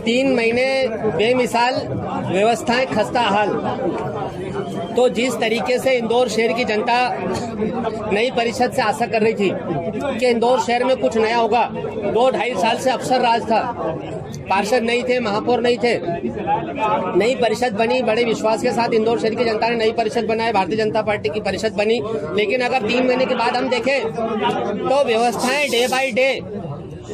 3 महीने बेमिसाल व्यवस्थाएं खस्ता हाल। तो जिस तरीके से इंदौर शहर की जनता नई परिषद से आशा कर रही थी कि इंदौर शहर में कुछ नया होगा, 2-2.5 साल से अफसर राज था, पार्षद नहीं थे, महापौर नहीं थे, नई परिषद बनी, बड़े विश्वास के साथ इंदौर शहर की जनता ने नई परिषद बनाई, भारतीय जनता पार्टी की परिषद बनी। लेकिन अगर 3 महीने के बाद हम देखें तो व्यवस्थाएं डे बाय डे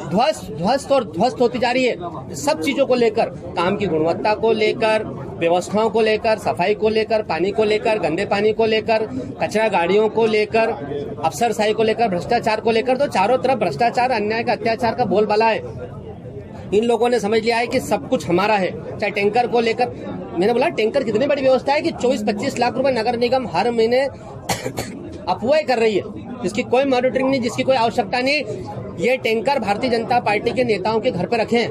ध्वस्त होती जा रही है। सब चीजों को लेकर, काम की गुणवत्ता को लेकर, व्यवस्थाओं को लेकर, सफाई को लेकर, पानी को लेकर, गंदे पानी को लेकर, कचरा गाड़ियों को लेकर, अफसरशाही को लेकर, भ्रष्टाचार को लेकर, तो चारों तरफ भ्रष्टाचार, अन्याय का, अत्याचार का बोलबाला है। इन लोगों ने समझ लिया है कि सब कुछ हमारा है। चाहे टैंकर को लेकर, मैंने बोला टैंकर कितनी बड़ी व्यवस्था है कि 24-25 लाख रुपए नगर निगम हर महीने अफवाहें कर रही है, जिसकी कोई मॉनिटरिंग नहीं, जिसकी कोई आवश्यकता नहीं। ये टैंकर भारतीय जनता पार्टी के नेताओं के घर पे रखे हैं।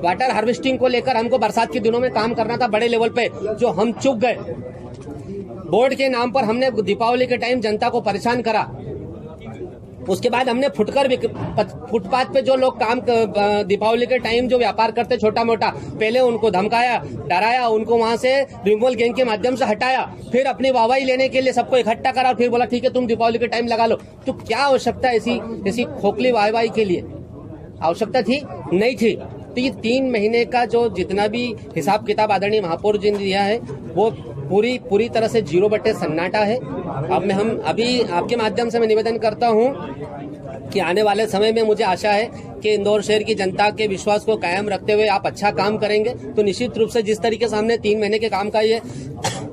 वाटर हार्वेस्टिंग को लेकर हमको बरसात के दिनों में काम करना था बड़े लेवल पे, जो हम चूक गए। बोर्ड के नाम पर हमने दीपावली के टाइम जनता को परेशान करा। उसके बाद हमने फुटपाथ पे जो लोग काम दीपावली के टाइम जो व्यापार करते छोटा मोटा, पहले उनको धमकाया, डराया, उनको वहां से रिमूवल गैंग के माध्यम से हटाया, फिर अपनी वाहवाही लेने के लिए सबको इकट्ठा करा और फिर बोला ठीक है तुम दीपावली के टाइम लगा लो। तो क्या आवश्यकता ऐसी खोखली वाहवाही के लिए? आवश्यकता थी? नहीं थी। तो ये 3 महीने का जो जितना भी हिसाब किताब आदरणीय महापौर जी ने दिया है वो पूरी तरह से 0 बटे सन्नाटा है। अब हम अभी आपके माध्यम से मैं निवेदन करता हूं कि आने वाले समय में मुझे आशा है कि इंदौर शहर की जनता के विश्वास को कायम रखते हुए आप अच्छा काम करेंगे। तो निश्चित रूप से जिस तरीके से हमने 3 महीने के काम का ये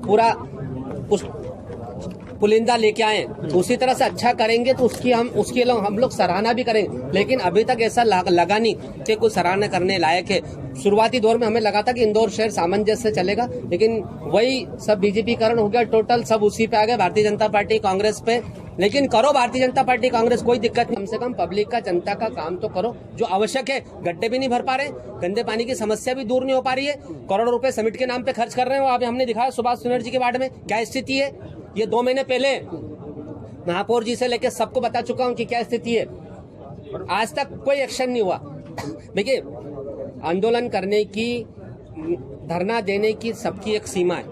पूरा पुलिंदा लेके आए, उसी तरह से अच्छा करेंगे तो उसकी हम लोग सराहना भी करेंगे। लेकिन अभी तक ऐसा लगा नहीं कि कुछ सराहना करने लायक है। शुरुआती दौर में हमें लगा था कि इंदौर शहर सामंजस्य से चलेगा, लेकिन वही सब बीजेपीकरण हो गया, टोटल सब उसी पे आ गए, भारतीय जनता पार्टी कांग्रेस पे। लेकिन करो भारतीय जनता पार्टी कांग्रेस, कोई दिक्कत नहीं, कम से कम पब्लिक का, जनता का काम तो करो जो आवश्यक है। गड्ढे भी नहीं भर पा रहे, गंदे पानी की समस्या भी दूर नहीं हो पा रही है, करोड़ों रुपए समिट के नाम पे खर्च कर रहे हो। अभी हमने दिखाया सुभाष बनर्जी के वार्ड में क्या स्थिति है। ये 2 महीने पहले महापौर जी से लेकर सबको बता चुका हूं कि क्या स्थिति है। आज तक कोई एक्शन नहीं हुआ। देखिए, आंदोलन करने की, धरना देने की सबकी एक सीमा है।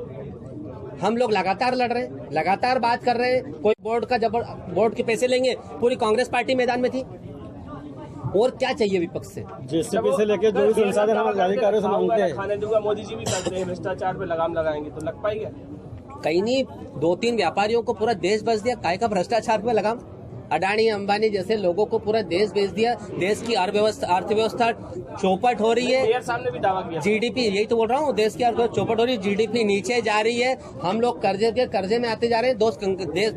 हम लोग लगातार लड़ रहे हैं, लगातार बात कर रहे हैं। कोई बोर्ड के पैसे लेंगे, पूरी कांग्रेस पार्टी मैदान में थी। और क्या चाहिए विपक्ष से? जेसीबी से लेके जो भी संसाधन हम अधिकारियों से मांगते हैं, खाने दूंगा, मोदी जी भी करते हैं, भ्रष्टाचार पे लगाम लगाएंगे तो लग पाएगा? कहीं नहीं, 2-3 व्यापारियों को पूरा देश बेच दिया, काय का भ्रष्टाचार पे लगाम? अडानी अंबानी जैसे लोगों को पूरा देश बेच दिया। देश की अर्थव्यवस्था चौपट हो रही है। सामने भी दावा किया, जीडीपी, यही तो बोल रहा हूँ, देश की अर्थव्यवस्था चौपट हो रही है, जीडीपी नीचे जा रही है, हम लोग कर्जे में आते जा रहे हैं,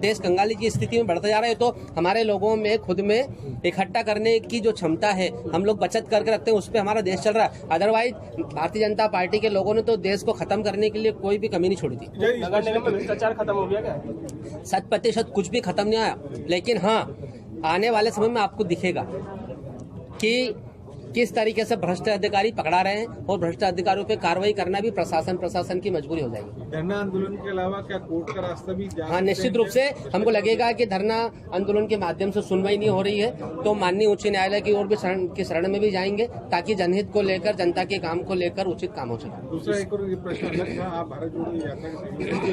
देश कंगाली की स्थिति में बढ़ते जा रहे हैं। तो हमारे लोगों में खुद में इकट्ठा करने की जो क्षमता है, हम लोग बचत करके रखते हैं, उस पर हमारा देश चल रहा है। अदरवाइज भारतीय जनता पार्टी के लोगों ने तो देश को खत्म करने के लिए कोई भी कमी नहीं छोड़ी थी। नगर निगम में भ्रष्टाचार खत्म हो गया क्या? 100% कुछ भी खत्म नहीं आया। लेकिन हाँ, आने वाले समय में आपको दिखेगा कि किस तरीके से भ्रष्ट अधिकारी पकड़ा रहे हैं, और भ्रष्ट अधिकारियों पे कार्रवाई करना भी प्रशासन की मजबूरी हो जाएगी। धरना आंदोलन के अलावा क्या कोर्ट का रास्ता भी? हाँ, निश्चित रूप से हमको लगेगा कि धरना आंदोलन के माध्यम से सुनवाई नहीं हो रही है तो माननीय उच्च न्यायालय की ओर भी शरण में भी जाएंगे, ताकि जनहित को लेकर, जनता के काम को लेकर उचित काम हो सके। दूसरा एक और प्रश्न, आप भारत जोड़ो यात्रा